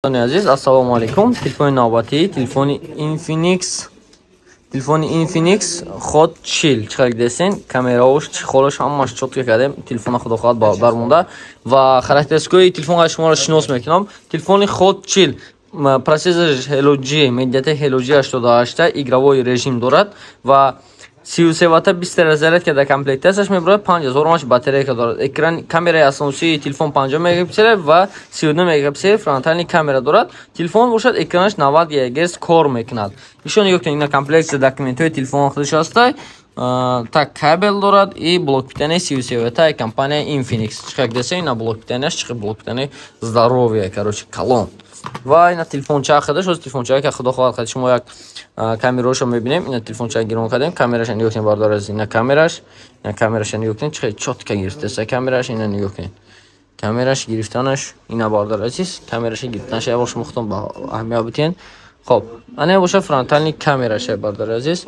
Aziz, assalomu alaykum. Telefon navbati, telefoni Infinix Hot Chill chiqib desin. Kameraosh, chixolosh hammash chotga kardem. Telefon xudo xohlad darmonda va xarakteristikoyi telefonga shuma shnos mekinam. Telefoni Hot Chill prosessor Hello G, mediatek Hello G 88 ta игровой режим дорад ва 33 ватта 20 заряд карда комплектацияш мебурад. 5000 мАч батарейка дорад. Экран камераи асосии телефон 50 мегапиксел ва 32 мегапиксел фронтальный камера дорад. Телефон бошад экранаш 90 ГГц кор мекунад. Ишон ёктен ина комплектация документои телефон худаш астай. Так кабел дорад и блок питания 33 ватта компания Infinix. Как десен на блок питания, блок питания здоровье, короче, колон. Ва ина телефонча худаш, оз телефонча ки худо хоҳад шумо як камерошо мебинем. Ина телефонча гирон кардем. Камераш ёктен бардор аз ина камераш ёктен чихе чотка гирифтеса камераш ина ёктен. Камераш гирифтанаш ина бардор азиз. Камераш гирифтанаш явош мухтон ба аҳмия бутен. Хоб, ана боша фронтальный камераш бардор азиз.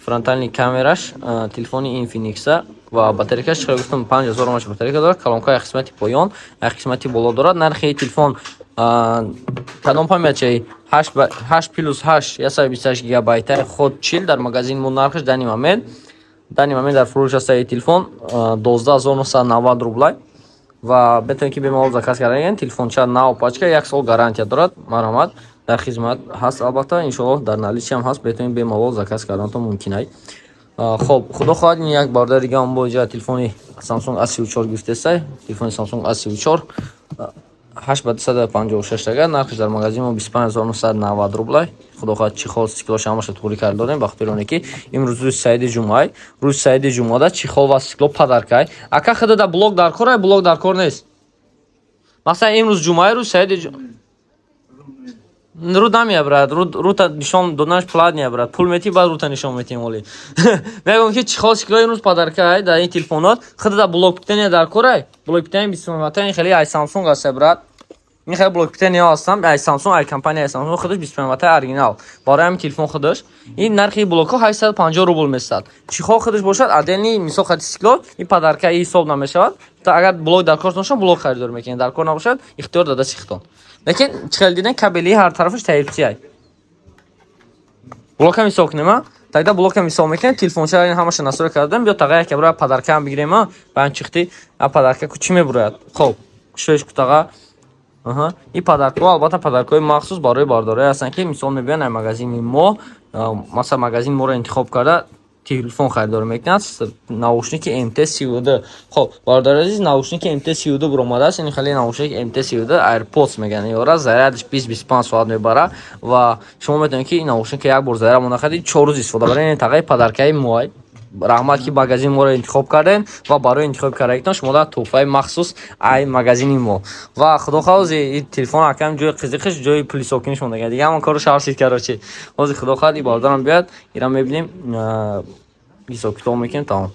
Фронтальный камераш телефони Infinix ва батарейкаш чихе гуфтам 5000 мАч батарейка дорад. Калонка як қисмати поён, як қисмати боло дорад. Нархи телефон кадом памятчаи 8 плюс 8 128 гигабайта Hot Chill дар магазин мон нархаш дани момент дар фурӯш астаи телефон 12990 рублай ва бетонем ки бемалол заказ кардан. Телефонча нав пачка 1 сол гарантия дорад. Марҳамат, дар хизмат ҳаст. Албатта иншоаллоҳ дар наличи ҳам ҳаст. Бетонем бемалол заказ карданатон мумкин ай. Хоб, худо хоҳад як барда дига ҳам боҷа телефони Samsung A34 гирифтесай. Телефони Samsung A34 8256 тага, нархиш дар магазин мо 25990 рублай. Худо хоҳад чихол стеклош ҳамаша туғри карда додем. Бахтиёр оне ки имрӯз рӯзи саиди ҷумъаи, рӯзи саиди ҷумъада чихол ва стекло падаркай. Ака худа да блок дар кор, блок дар кор нест. Масалан имрӯз ҷумъаи рӯзи саиди рута меябрад, рута нишон доданаш плат меябрад. Пул мети баъд рута нишон метем оли. Мегӯям ки чихол стекло имрӯз падаркай дар ин телефонот худа да блок питания дар кор. Блок питания 20 ватта ин хеле ай Samsung аст брат. Ин хеле блок питания астам ай Samsung, ай компания Samsung худаш 25 ватта оригинал. Барои ҳамин телефон худаш ин нархи блокҳо 850 рубл месад. Чихол худаш бошад адени мисол хати стекло ин падаркай ҳисоб намешавад. Та агар блок дар кор бошад блок харидор мекунед, дар кор набошад ихтиёр дода сихтон. Лекин чихел дидан кабели ҳар тарафаш Type-C ай. Блокам ҳисоб кунем. Тагда блокам ҳисоб мекунем. Телефонча ин ҳамаша настрой кардем. Биё тага як бара падарка ҳам бигирем. Ба ин чихти а падарка ку чӣ мебурад? Хоб, шӯш кутага. Аҳа, ин падарка албатта падаркаи махсус барои бардорӣ ҳастанд ки мисол мебиён ай магазини мо, масалан магазин моро интихоб карда телефон харидор мекунад. Наушники MT32. Хоб, бардор азиз, наушники MT32 буромадааст. Ин хеле наушники MT32 AirPods мегӯянд. Ёра зарядаш 20-25 соат мебара ва шумо метавонед ки ин наушники як бор заряд монда хадид 4 рӯз истифода баред. Ин тағаи падаркаи моай. Раҳмат ки магазин моро интихоб карден ва барои интихоб карданатон шумо дар туҳфаи махсус ай магазини мо. Ва худо хоҳад ин телефон акам ҷои қизиқиш, ҷои пули сокиниш монда. Дига ҳамон корро шавсид карочи. Ҳозир худо хоҳад ин бардан биёд, ира мебинем ҳисоб китоб мекунем. Тамом.